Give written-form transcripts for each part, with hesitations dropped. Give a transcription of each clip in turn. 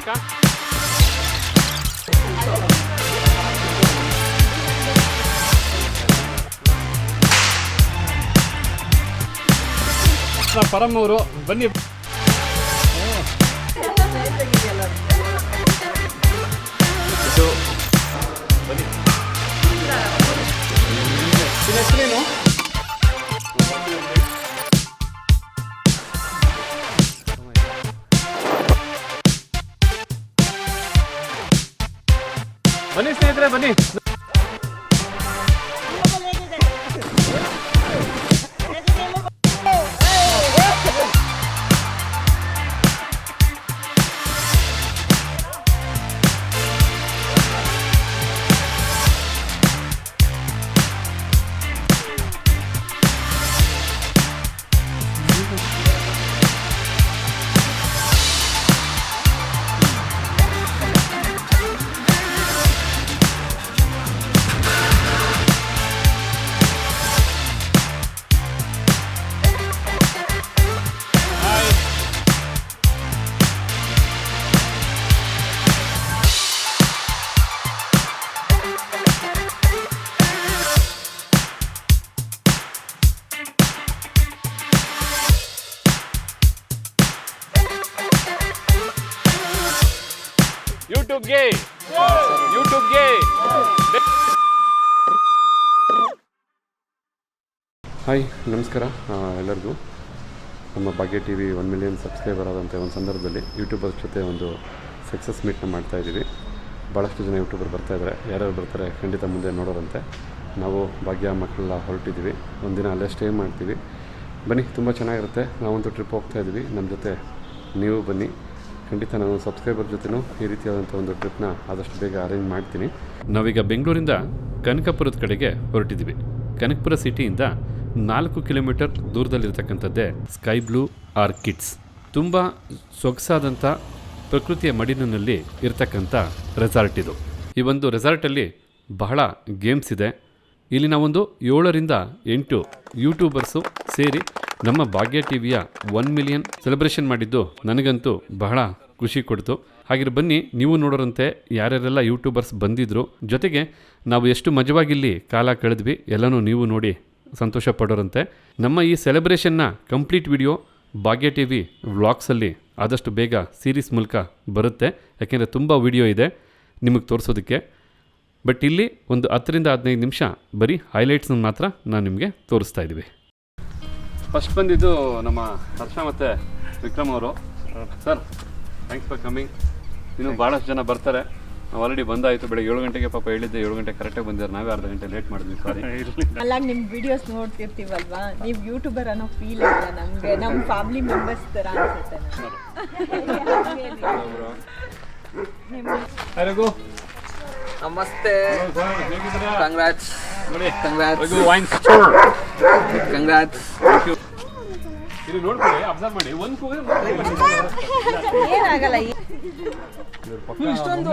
ರೇಖಾ. ಪರಂ ಅವರು ಬನ್ನಿ. ಹೆಸರೇನು? ಬನ್ನಿ ಸ್ನೇಹಿತರೆ ಬನ್ನಿ. ಯೂಟ್ಯೂಬ್ಗೆ ಹಾಯ್ ನಮಸ್ಕಾರ ಎಲ್ಲರಿಗೂ. ನಮ್ಮ ಭಾಗ್ಯ ಟಿ ವಿ 1 ಮಿಲಿಯನ್ ಸಬ್ಸ್ಕ್ರೈಬರ್ ಆದಂಥ ಒಂದು ಸಂದರ್ಭದಲ್ಲಿ ಯೂಟ್ಯೂಬರ್ಸ್ ಜೊತೆ ಒಂದು ಸಕ್ಸಸ್ ಮೀಟ್ನ ಮಾಡ್ತಾಯಿದ್ದೀವಿ. ಭಾಳಷ್ಟು ಜನ ಯೂಟ್ಯೂಬರ್ ಬರ್ತಾಯಿದ್ದಾರೆ. ಯಾರ್ಯಾರು ಬರ್ತಾರೆ ಖಂಡಿತ ಮುಂದೆ ನೋಡೋರಂತೆ. ನಾವು ಭಾಗ್ಯ ಮಕ್ಕಳೆಲ್ಲ ಹೊರಟಿದ್ದೀವಿ. ಒಂದಿನ ಅಲ್ಲೇ ಸ್ಟೇ ಮಾಡ್ತೀವಿ. ಬನ್ನಿ, ತುಂಬ ಚೆನ್ನಾಗಿರುತ್ತೆ. ನಾವಂತೂ ಟ್ರಿಪ್ ಹೋಗ್ತಾಯಿದ್ದೀವಿ. ನಮ್ಮ ಜೊತೆ ನೀವು ಬನ್ನಿ. ಖಂಡಿತ ನಾನು ಸಬ್ಸ್ಕ್ರೈಬರ್ ಜೊತೆನೂ ಈ ರೀತಿಯಾದಂಥ ಒಂದು ಟ್ರಿಪ್ನ ಆದಷ್ಟು ಬೇಗ ಅರೇಂಜ್ ಮಾಡ್ತೀನಿ. ನಾವೀಗ ಬೆಂಗಳೂರಿಂದ ಕನಕಪುರದ ಕಡೆಗೆ ಹೊರಟಿದ್ದೀವಿ. ಕನಕಪುರ ಸಿಟಿಯಿಂದ 4 ಕಿಲೋಮೀಟರ್ ದೂರದಲ್ಲಿರ್ತಕ್ಕಂಥದ್ದೇ ಸ್ಕೈ ಬ್ಲೂ ಆರ್ಕಿಡ್ಸ್. ತುಂಬ ಸೊಗಸಾದಂಥ ಪ್ರಕೃತಿಯ ಮಡಿಲಿನಲ್ಲಿ ಇರ್ತಕ್ಕಂಥ ರೆಸಾರ್ಟ್ ಇದು. ಈ ಒಂದು ರೆಸಾರ್ಟಲ್ಲಿ ಬಹಳ ಗೇಮ್ಸ್ ಇದೆ. ಇಲ್ಲಿ ನಾವೊಂದು 7 ರಿಂದ 8 ಯೂಟ್ಯೂಬರ್ಸು ಸೇರಿ ನಮ್ಮ ಭಾಗ್ಯ ಟಿ ವಿಯ 1 ಮಿಲಿಯನ್ ಸೆಲೆಬ್ರೇಷನ್ ಮಾಡಿದ್ದು ನನಗಂತೂ ಬಹಳ ಖುಷಿ ಕೊಡ್ತು. ಹಾಗೆ ಬನ್ನಿ, ನೀವು ನೋಡೋರಂತೆ ಯಾರ್ಯಾರೆಲ್ಲ ಯೂಟ್ಯೂಬರ್ಸ್ ಬಂದಿದ್ರು. ಜೊತೆಗೆ ನಾವು ಎಷ್ಟು ಮಜವಾಗಿಲ್ಲಿ ಕಾಲ ಕಳೆದ್ವಿ ಎಲ್ಲನೂ ನೀವು ನೋಡಿ ಸಂತೋಷ ಪಡೋರಂತೆ. ನಮ್ಮ ಈ ಸೆಲೆಬ್ರೇಷನ್ನ ಕಂಪ್ಲೀಟ್ ವಿಡಿಯೋ ಭಾಗ್ಯ ಟಿ ವಿ ವ್ಲಾಗ್ಸಲ್ಲಿ ಆದಷ್ಟು ಬೇಗ ಸೀರೀಸ್ ಮೂಲಕ ಬರುತ್ತೆ. ಯಾಕೆಂದರೆ ತುಂಬ ವಿಡಿಯೋ ಇದೆ ನಿಮಗೆ ತೋರಿಸೋದಕ್ಕೆ. ಬಟ್ ಇಲ್ಲಿ ಒಂದು 10 ರಿಂದ 15 ನಿಮಿಷ ಬರೀ ಹೈಲೈಟ್ಸ್ನ ಮಾತ್ರ ನಾನು ನಿಮಗೆ ತೋರಿಸ್ತಾ ಇದ್ದೀವಿ. ಫಸ್ಟ್ ಬಂದಿದ್ದು ನಮ್ಮ ಹರ್ಷ ಮತ್ತು ವಿಕ್ರಮ್ ಅವರು. Sir, thanks for coming. ಇನ್ನು ಭಾಳಷ್ಟು ಜನ ಬರ್ತಾರೆ. ನಾವು ಆಲ್ರೆಡಿ ಬಂದಾಯಿತು. ಬೆಳಗ್ಗೆ 7 ಗಂಟೆಗೆ ಪಾಪ ಹೇಳಿದ್ದೆ, 7 ಗಂಟೆ ಕರೆಕ್ಟಾಗಿ ಬಂದಿದ್ದಾರೆ. ನಾವೇ ಅರ್ಧ ಗಂಟೆ ಲೇಟ್ ಮಾಡಿದ್ವಿ, ಸಾರಿ. ಅಲ್ಲ, ನಿಮ್ಮ ವಿಡಿಯೋಸ್ ನೋಡ್ತಿರ್ತೀವಲ್ವಾ, ನೀವು ಯೂಟ್ಯೂಬರ್ ಅನ್ನೋ ಫೀಲ್ ಇಲ್ಲ ನಮಗೆ. ನಮ್ಮ ಫ್ಯಾಮಿಲಿ ಮೆಂಬರ್ಸ್ ಥರ ಅನ್ಸುತ್ತೆ. ನಮಸ್ತೆ. ಕಂಗ್ರಾಟ್ಸ್. ಇದು ನೋಡ್ಕೊಳ್ಳಿ, ಅಬ್ಸರ್ವ್ ಮಾಡಿ. ಒಂದು ಏನಾಗಲ್ಲ. ಇಷ್ಟೊಂದು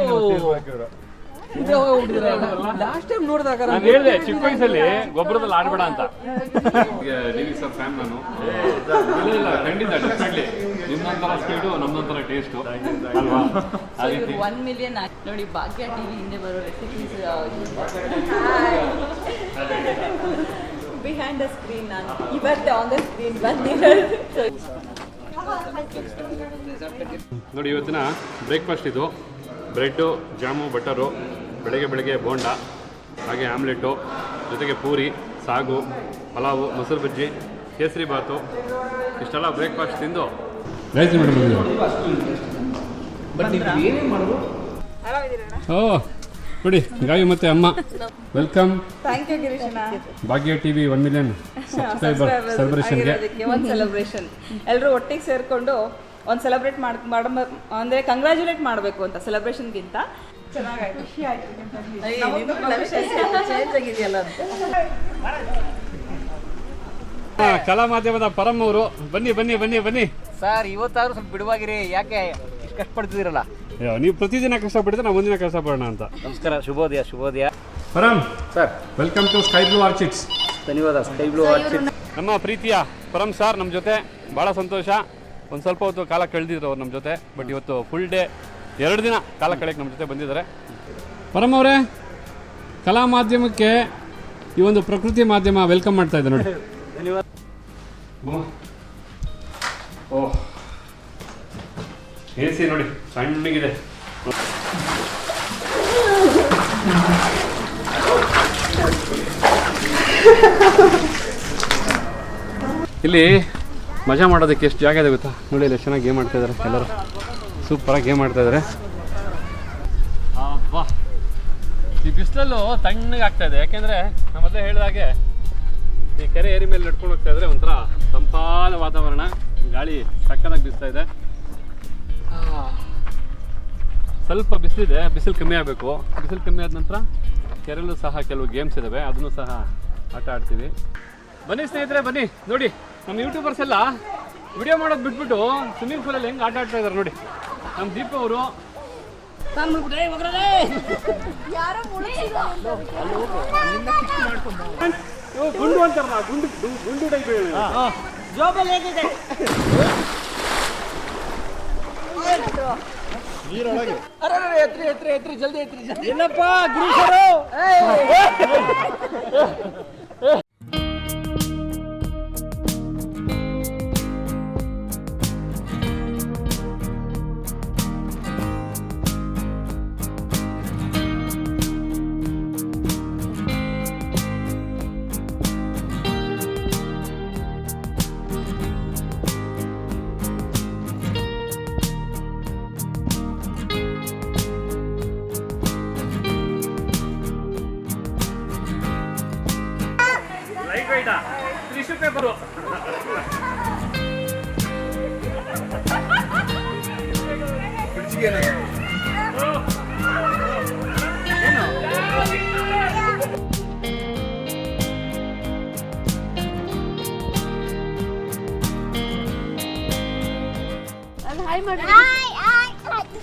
ಲಾಸ್ಟ್ ಟೈಮ್ ನೋಡಿದಾಗ ನಾನು ಹೇಳಿದೆ ಚಿಕ್ಕ ವಯಸ್ಸಲ್ಲಿ ಗೊಬ್ಬರದಲ್ಲಿ ಆಡಬೇಡ ಅಂತ. ಡಿವಿ ಸರ್ ಫ್ಯಾನ್ ನಾನು. ಇಲ್ಲ ಖಂಡಿತ ಡೆಫಿನೆಟ್ಲಿ ನಿಮ್ಮಂತರ ಸ್ಪೀಡು ನಮ್ಮಂತರ ಟೇಸ್ಟು ಅಲ್ವಾ? ಆ ರೀತಿ 1 ಮಿಲಿಯನ್ ನೋಡಿ. ಭಾಗ್ಯ ಟಿವಿ ಹಿಂದೆ ಬರೋ ರೆಸಿಪೀಸ್ ಬಿಹೈಂಡ್ ದ ಸ್ಕ್ರೀನ್. ನಾನು ಇವತ್ತು ಆನ್ ದ ಸ್ಕ್ರೀನ್ ಬಂದಿರೋದು. ನೋಡಿ, ಇವತ್ತಿನ ಬ್ರೇಕ್ಫಾಸ್ಟ್ ಇದು. ಬ್ರೆಡ್ಡು, ಜಾಮು, ಬಟರು, ಬೆಳಗ್ಗೆ ಬೋಂಡ, ಹಾಗೆ ಆಮ್ಲೆಟು, ಜೊತೆಗೆ ಪೂರಿ, ಸಾಗು, ಪಲಾವು, ಮೊಸರು ಬಜ್ಜಿ, ಕೇಸರಿ ಬಾತು, ಇಷ್ಟೆಲ್ಲ ಬ್ರೇಕ್ಫಾಸ್ಟ್ ತಿಂದು ರೈಸ್ ಓ ನೋಡಿ, ಗಾಯು ಮತ್ತು ಅಮ್ಮ welcome. Thank you ಗಿರೀಶಣ್ಣ. Bhagya TV 1 million subscriber ಸೆಲೆಬ್ರೇಷನ್ಗೆ ಒಂದು ಸೆಲೆಬ್ರೇಷನ್ ಎಲ್ಲರೂ ಒಟ್ಟಿಗೆ ಸೇರಿಕೊಂಡು ಒಂದು ಸೆಲೆಬ್ರೇಟ್ ಅಂದರೆ ಕಂಗ್ರ್ಯಾಚುಲೇಟ್ ಮಾಡಬೇಕು ಅಂತ ಸೆಲೆಬ್ರೇಷನ್ಗಿಂತ ಚೆನ್ನಾಗಾಯ್ತು. ಖುಷಿ ಆಯಿತು. ಕಲಾ ಮಾಧ್ಯಮದ ಪರಂ ಅವರು ಬನ್ನಿ ಸರ್. ಇವತ್ತಾದ್ರೂ ಸ್ವಲ್ಪ ಬಿಡುವಾಗಿರಿ. ಯಾಕೆ ಇಷ್ಟು ಕಷ್ಟಪಡ್ತಿದ್ದೀರಲ್ಲ? ನೀವು ಪ್ರತಿದಿನ ಕಷ್ಟಪಡಿದ್ರೆ ನಾವು ಒಂದಿನ ಕಷ್ಟಪಡೋಣ ಅಂತ. ನಮಸ್ಕಾರ, ಶುಭೋದಯ. Param sir, welcome to sky blue orchids. ಧನ್ಯವಾದ. ಸ್ಕೈ ಬ್ಲೂ ಆರ್ಚಿಡ್ಸ್ ನಮ್ಮ ಪ್ರೀತಿಯ ಪರಂ ಸರ್ ನಮ್ಮ ಜೊತೆ ಭಾಳ ಸಂತೋಷ. ಒಂದು ಸ್ವಲ್ಪ ಹೊತ್ತು ಕಾಲ ಕಳೆದಿದ್ರು ಅವ್ರು ನಮ್ಮ ಜೊತೆ. ಬಟ್ ಇವತ್ತು ಫುಲ್ ಡೇ 2 ದಿನ ಕಾಲ ಕಳೆಯಕ್ಕೆ ನಮ್ಮ ಜೊತೆ ಬಂದಿದ್ದಾರೆ. ಪರಮ್ ಅವರೇ, ಕಲಾ ಮಾಧ್ಯಮಕ್ಕೆ ಈ ಒಂದು ಪ್ರಕೃತಿ ಮಾಧ್ಯಮ ವೆಲ್ಕಮ್ ಮಾಡ್ತಾ ಇದೆ ನೋಡಿ. ಓಹ್, AC ನೋಡಿ ಸಣ್ಣಗಿದೆ. ಇಲ್ಲಿ ಮಜಾ ಮಾಡೋದಕ್ಕೆ ಎಷ್ಟು ಜಾಗ ಇದೆ ಗೊತ್ತಾ? ನೋಡಿ ಇಲ್ಲಿ ಎಷ್ಟು ಚೆನ್ನಾಗಿ ಗೇಮ್ ಆಡ್ತಾ ಇದ್ದಾರೆ ಎಲ್ಲರೂ. ಸೂಪರಾಗಿ ಗೇಮ್ ಆಡ್ತಾ ಇದ್ದಾರೆ. ವಾಹ್, ಈ ಬಿಸಿಲಲ್ಲೂ ತಣ್ಣಗೆ ಆಗ್ತಾ ಇದೆ. ಯಾಕೆಂದರೆ ನಾನು ಮೊದಲೇ ಹೇಳಿದಾಗೆ ಈ ಕೆರೆ ಏರಿ ಮೇಲೆ ನಡ್ಕೊಂಡು ಹೋಗ್ತಾ ಇದ್ರೆ ಒಂಥರ ತಂಪಾದ ವಾತಾವರಣ, ಗಾಳಿ ಸಕ್ಕತ್ತಾಗಿ ಬೀಸ್ತಾ ಇದೆ. ಸ್ವಲ್ಪ ಬಿಸಿಲಿದೆ, ಬಿಸಿಲು ಕಮ್ಮಿ ಆಗಬೇಕು. ಬಿಸಿಲು ಕಮ್ಮಿ ಆದ ನಂತರ ಕೆರೆಯಲ್ಲೂ ಸಹ ಕೆಲವು ಗೇಮ್ಸ್ ಇದ್ದಾವೆ, ಅದನ್ನು ಸಹ ಆಟ ಆಡ್ತೀವಿ. ಬನ್ನಿ ಸ್ನೇಹಿತರೆ, ಬನ್ನಿ ನೋಡಿ. ನಮ್ಮ ಯೂಟ್ಯೂಬರ್ಸ್ ಎಲ್ಲ ವಿಡಿಯೋ ಮಾಡೋದು ಬಿಟ್ಬಿಟ್ಟು ಸ್ವಿಮ್ಮಿಂಗ್ ಪೂಲಲ್ಲಿ ಹೆಂಗೆ ಆಟ ಆಡ್ತಾ ಇದ್ದಾರೆ ನೋಡಿ. ನಮ್ಮ ದೀಪ ಅವರು ಗುಂಡು ಅಂತಾರಲ್ಲ, ಗುಂಡು ಟೈಪ್ ನೀರೊಳಗೆ ಎತ್ರಿ ಜಲ್ದಿ ಏನಪ್ಪ ಗುರುಸರು. ಟಿಶ್ಯೂ ಪೇಪರು ಹಾಯ್ ಮಾಡಿ.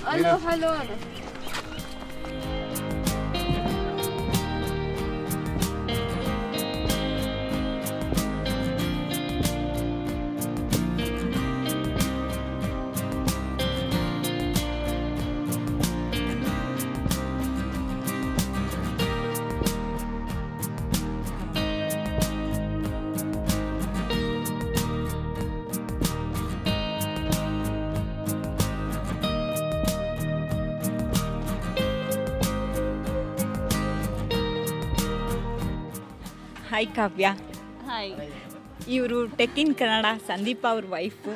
Hello hello. ಹಾಯ್ ಕಾವ್ಯ. ಹಾಯ್. ಇವರು ಟೆಕ್ ಇನ್ ಕನ್ನಡ ಸಂದೀಪ ಅವ್ರ ವೈಫು.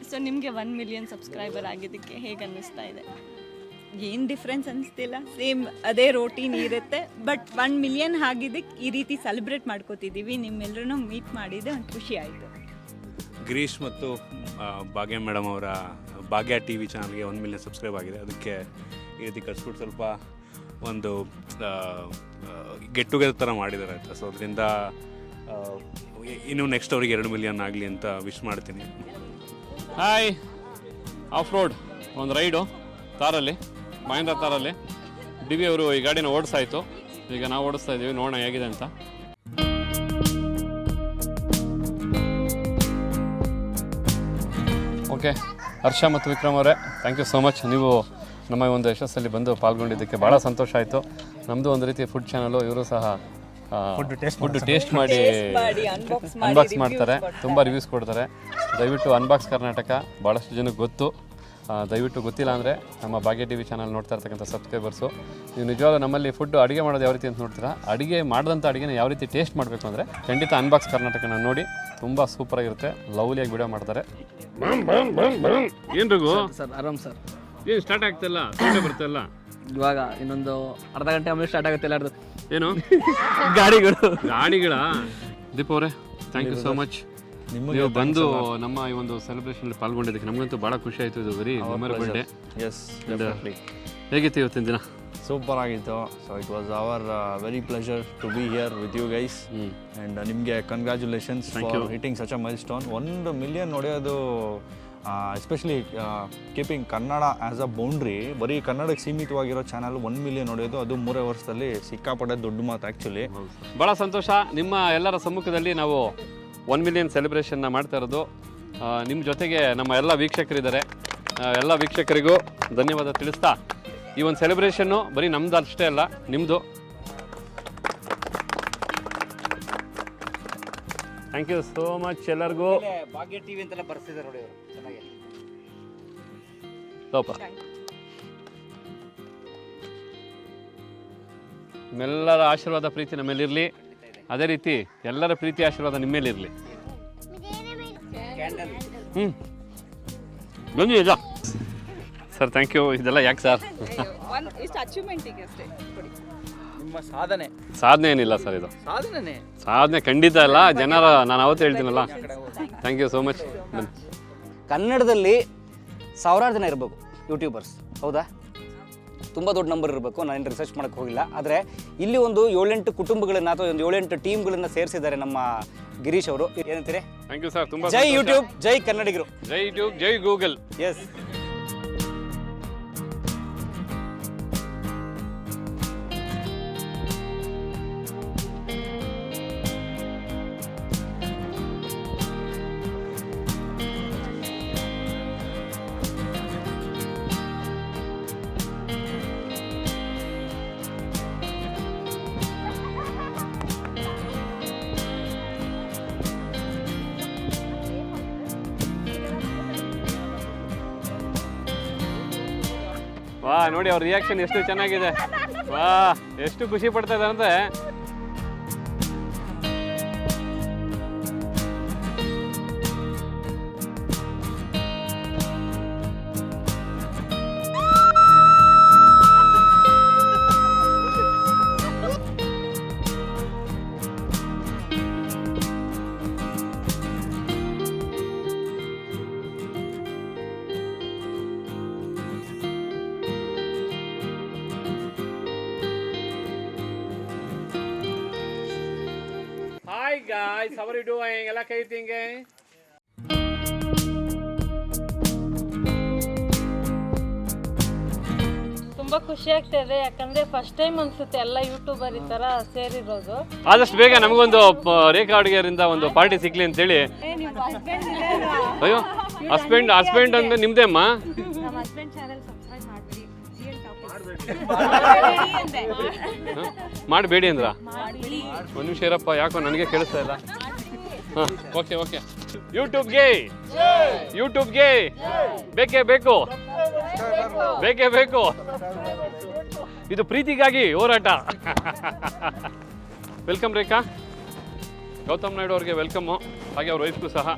ಸೊ ನಿಮಗೆ 1 ಮಿಲಿಯನ್ ಸಬ್ಸ್ಕ್ರೈಬರ್ ಆಗಿದ್ದಕ್ಕೆ ಹೇಗೆ ಅನ್ನಿಸ್ತಾ ಇದೆ? ಏನು ಡಿಫ್ರೆನ್ಸ್ ಅನಿಸ್ತಿಲ್ಲ, ಸೇಮ್ ಅದೇ ರೋಟೀನ್ ಇರುತ್ತೆ. ಬಟ್ 1 ಮಿಲಿಯನ್ ಆಗಿದ್ದಕ್ಕೆ ಈ ರೀತಿ ಸೆಲೆಬ್ರೇಟ್ ಮಾಡ್ಕೋತಿದ್ದೀವಿ. ನಿಮ್ಮೆಲ್ಲರೂ ಮೀಟ್ ಮಾಡಿದೆ, ಒಂದು ಖುಷಿ ಆಯಿತು. ಗಿರೀಶ್ ಮತ್ತು ಭಾಗ್ಯ ಮೇಡಮ್ ಅವರ ಭಾಗ್ಯ ಟಿ ವಿ ಚಾನಲ್ಗೆ 1 ಮಿಲಿಯನ್ ಸಬ್ಸ್ಕ್ರೈಬ್ ಆಗಿದೆ. ಅದಕ್ಕೆ ಈ ರೀತಿ ಕಟ್ಸ್ಬಿಟ್ಟು ಸ್ವಲ್ಪ ಒಂದು ಗೆಟ್ ಟುಗೆದರ್ ಥರ ಮಾಡಿದ್ದಾರೆ ಆಯಿತಾ. ಸೊ ಅದರಿಂದ ಇನ್ನೂ ನೆಕ್ಸ್ಟ್ ಅವ್ರಿಗೆ 2 ಮಿಲಿಯನ್ ಆಗಲಿ ಅಂತ ವಿಶ್ ಮಾಡ್ತೀನಿ. ಹಾಯ್. ಆಫ್ ರೋಡ್ ಒಂದು ರೈಡು ತಾರಲ್ಲಿ, ಮಹೇಂದ್ರ ತಾರಲ್ಲಿ. ಡಿ ವಿ ಅವರು ಈ ಗಾಡಿನ ಓಡಿಸಾಯಿತು, ಈಗ ನಾವು ಓಡಿಸ್ತಾ ಇದ್ದೀವಿ, ನೋಡೋಣ ಹೇಗಿದೆ ಅಂತ. ಓಕೆ, ಹರ್ಷ ಮತ್ತು ವಿಕ್ರಮ್ ಅವರೇ, ಥ್ಯಾಂಕ್ ಯು ಸೋ ಮಚ್. ನೀವು ನಮ್ಮ ಒಂದು ಯಶಸ್ಸಲ್ಲಿ ಬಂದು ಪಾಲ್ಗೊಂಡಿದ್ದಕ್ಕೆ ಭಾಳ ಸಂತೋಷ ಆಯಿತು. ನಮ್ಮದು ಒಂದು ರೀತಿ ಫುಡ್ ಚಾನಲು, ಇವರು ಸಹ ಫುಡ್ ಟೇಸ್ಟ್ ಮಾಡಿ ಅನ್ಬಾಕ್ಸ್ ಮಾಡ್ತಾರೆ, ತುಂಬ ರಿವ್ಯೂಸ್ ಕೊಡ್ತಾರೆ. ದಯವಿಟ್ಟು ಅನ್ಬಾಕ್ಸ್ ಕರ್ನಾಟಕ ಭಾಳಷ್ಟು ಜನಕ್ಕೆ ಗೊತ್ತು. ದಯವಿಟ್ಟು ಗೊತ್ತಿಲ್ಲ ಅಂದರೆ ನಮ್ಮ ಭಾಗ್ಯ ಟಿ ವಿ ಚಾನಲ್ ನೋಡ್ತಾ ಇರ್ತಕ್ಕಂಥ ಸಬ್ಸ್ಕ್ರೈಬರ್ಸು, ನೀವು ನಿಜವಾಗ್ಲೂ ನಮ್ಮಲ್ಲಿ ಫುಡ್ ಅಡುಗೆ ಮಾಡೋದು ಯಾವ ರೀತಿ ಅಂತ ನೋಡ್ತೀರಾ, ಅಡುಗೆ ಮಾಡಿದಂಥ ಅಡುಗೆನ ಯಾವ ರೀತಿ ಟೇಸ್ಟ್ ಮಾಡಬೇಕು ಅಂದರೆ ಖಂಡಿತ ಅನ್ಬಾಕ್ಸ್ ಕರ್ನಾಟಕನ ನೋಡಿ. ತುಂಬ ಸೂಪರಾಗಿರುತ್ತೆ, ಲವ್ಲಿಯಾಗಿ ವಿಡಿಯೋ ಮಾಡ್ತಾರೆ. ಏನು ರಘು ಸರ್? ಆರಾಮ್ ಸರ್. ಏನು ಸ್ಟಾರ್ಟ್ ಆಗ್ತಿಲ್ಲ, ಬರ್ತಿಲ್ಲ ಇವಾಗ ಇನ್ನೊಂದು ಅರ್ಧ ಗಂಟೆ ಆಮೇಲೆ ಸ್ಟಾರ್ಟ್ ಆಗುತ್ತೆ ಎಲ್ಲರದು. ಏನು ಗಾಡಿಗಳ ದೀಪ ಅವರೇ, ಥ್ಯಾಂಕ್ ಯು ಸೋ ಮಚ್. ನೀವು ಬಂದು ನಮ್ಮ ಈ ಒಂದು ಸೆಲೆಬ್ರೇಷನ್ ಪಾಲ್ಗೊಂಡಿದ್ದಕ್ಕೆ ನಮಗಂತೂ ಭಾಳ ಖುಷಿ ಆಯಿತು. ಇದು ವೆರಿ ಮೆಮೊರೇಬಲ್ ಡೇ. ಎಸ್, ಹೇಗಿತ್ತು ಇವತ್ತಿನ ದಿನ? ಸೂಪರ್ ಆಗಿತ್ತು. So it was our very pleasure to be here with you guys. And ನಿಮಗೆ congratulations for hitting such a milestone. 1 million ನೋಡೋದು, especially keeping Kannada as a boundary, ಬರೀ ಕನ್ನಡಕ್ಕೆ ಸೀಮಿತವಾಗಿರೋ channel 1 million ನೋಡೋದು, ಅದು 3 ವರ್ಷದಲ್ಲಿ ಸಿಕ್ಕಾಪಟ್ಟೆ ದೊಡ್ಡ ಮಾತು ಆ್ಯಕ್ಚುಲಿ. ಭಾಳ ಸಂತೋಷ. ನಿಮ್ಮ ಎಲ್ಲರ ಸಮ್ಮುಖದಲ್ಲಿ ನಾವು 1 ಮಿಲಿಯನ್ ಸೆಲೆಬ್ರೇಷನ್ನ ಮಾಡ್ತಾ ಇರೋದು. ನಿಮ್ಮ ಜೊತೆಗೆ ನಮ್ಮ ಎಲ್ಲ ವೀಕ್ಷಕರಿದ್ದಾರೆ. ಎಲ್ಲ ವೀಕ್ಷಕರಿಗೂ ಧನ್ಯವಾದ ತಿಳಿಸ್ತಾ ಈ ಒಂದು ಸೆಲೆಬ್ರೇಷನ್ನು ಬರೀ ನಮ್ದು ಅಷ್ಟೇ ಅಲ್ಲ, ನಿಮ್ಮದು. ಥ್ಯಾಂಕ್ ಯು ಸೋ ಮಚ್ ಎಲ್ಲರಿಗೂ. ಭಾಗ್ಯ ಟಿವಿ ಅಂತೆಲ್ಲ ಬರ್ತಿದ್ದಾರೆ ನೋಡಿ ಅವರು, ಚೆನ್ನಾಗಿ. ತೋಪ ನಿಮ್ಮೆಲ್ಲರ ಆಶೀರ್ವಾದ ಪ್ರೀತಿ ನಮ್ಮ ಮೇಲಿರಲಿ. ಅದೇ ರೀತಿ ಎಲ್ಲರ ಪ್ರೀತಿ ಆಶೀರ್ವಾದ ನಿಮ್ಮ ಮೇಲಿರಲಿ. ಬನ್ನಿ ಅಜ್ಜ. Sir thank you. ಇದೆಲ್ಲ ಯಾಕೆ ಸರ್? ಇಷ್ಟು ಅಚೀವ್ಮೆಂಟಿಗೆ ಅಷ್ಟೇ ಕೊಡಿ. ನಿಮ್ಮ ಸಾಧನೆ. ಸಾಧನೆ ಏನಿಲ್ಲ ಸರ್, ಇದು ಸಾಧನೆ ಖಂಡಿತ ಇಲ್ಲ. ಜನರ ನಾನು ಅವತ್ತು ಹೇಳ್ತೀನಲ್ಲ. Thank you so much. ಕನ್ನಡದಲ್ಲಿ ಸಾವಿರಾರು ಜನ ಇರಬೇಕು ಯೂಟ್ಯೂಬರ್ಸ್, ಹೌದಾ? ತುಂಬ ದೊಡ್ಡ ನಂಬರ್ ಇರಬೇಕು. ನಾನು ರಿಸರ್ಚ್ ಮಾಡೋಕ್ಕೆ ಹೋಗಿಲ್ಲ. ಆದರೆ ಇಲ್ಲಿ ಒಂದು 7-8 ಕುಟುಂಬಗಳನ್ನು ಅಥವಾ ಒಂದು 7-8 ಟೀಮ್ಗಳನ್ನು ಸೇರಿಸಿದ್ದಾರೆ ನಮ್ಮ ಗಿರೀಶ್ ಅವರು. ಏನಂತೀರಿ? Thank you sir. ತುಂಬ ಜೈ ಯೂಟ್ಯೂಬ್, ಜೈ ಕನ್ನಡಿಗರು. ಜೈ ಯೂಟ್ಯೂಬ್, ಜೈ ಗೂಗಲ್. ಎಸ್. ವಾ ನೋಡಿ ಅವ್ರ ರಿಯಾಕ್ಷನ್ ಎಷ್ಟು ಚೆನ್ನಾಗಿದೆ. ವಾ ಎಷ್ಟು ಖುಷಿ ಪಡ್ತಾ ಇದ್ದಾರೆ ಅಂದರೆ. Hi guys, how are you doing? ಎಲ್ಲ ಕೈ ತಿಂಗೆ. ತುಂಬಾ ಖುಷಿ ಆಗ್ತಾ ಇದೆ, ಯಾಕಂದ್ರೆ ಫಸ್ಟ್ ಟೈಮ್ ಅನ್ಸುತ್ತೆ ಎಲ್ಲ ಯೂಟ್ಯೂಬರ್ ಈ ತರ ಸೇರಿರೋದು. ಆದಷ್ಟು ಬೇಗ ನಮಗೊಂದು ರೇಖಾ ಅಡುಗೆಯರಿಂದ ಒಂದು ಪಾರ್ಟಿ ಸಿಗ್ಲಿ ಅಂತೇಳಿ. ಅಯ್ಯೋ ಹಸ್ಬೆಂಡ್ ಅಂದ್ರೆ ನಿಮ್ದೇ ಅಮ್ಮ. ನಮ್ಮ ಹಸ್ಬೆಂಡ್ ಚಾನೆಲ್ ಸಬ್ಸ್ಕ್ರೈಬ್ ಮಾಡ್ಬಿಡಿ. ಮಾಡಬೇಡಿ ಅಂದ್ರ? ಒಂದು ನಿಮಿಷ ಇರಪ್ಪ, ಯಾಕೋ ನನಗೆ ಕೇಳಿಸ್ತಾ ಇಲ್ಲ. ಹಾಂ ಓಕೆ ಓಕೆ. ಯೂಟ್ಯೂಬ್ಗೆ ಬೇಕೇ ಬೇಕು, ಬೇಕೇ ಬೇಕು. ಇದು ಪ್ರೀತಿಗಾಗಿ ಹೋರಾಟ. ವೆಲ್ಕಮ್ ರೇಖಾ. ಗೌತಮ್ ನಾಯ್ಡು ಅವ್ರಿಗೆ ವೆಲ್ಕಮ್ಮು, ಹಾಗೆ ಅವ್ರ ವೈಫ್ಗೂ ಸಹ.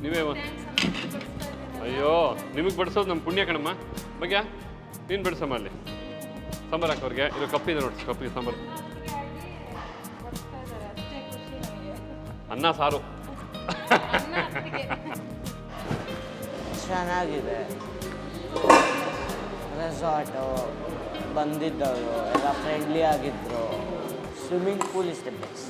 ನೀವೇ ಅಯ್ಯೋ ನಿಮಗೆ ಬಡಿಸೋದು ನಮ್ಮ ಪುಣ್ಯ ಕಣಮ್ಮ. ಭಾಗ್ಯ ನೀನು ಬಡಿಸಮ್ಮ ಅಲ್ಲಿ ಸಾಂಬಾರು ಹಾಕೋರಿಗೆ. ಇದು ಕಪ್ಪಿದೆ ನೋಡಿ, ಕಪ್ಪಿಗೆ ಸಾಂಬಾರು, ಅನ್ನ ಸಾರು. ಚೆನ್ನಾಗಿದೆ. ರೆಸಾರ್ಟು ಬಂದಿದ್ದವರು ಎಲ್ಲ ಫ್ರೆಂಡ್ಲಿ ಆಗಿದ್ರು. Swimming pool is the best.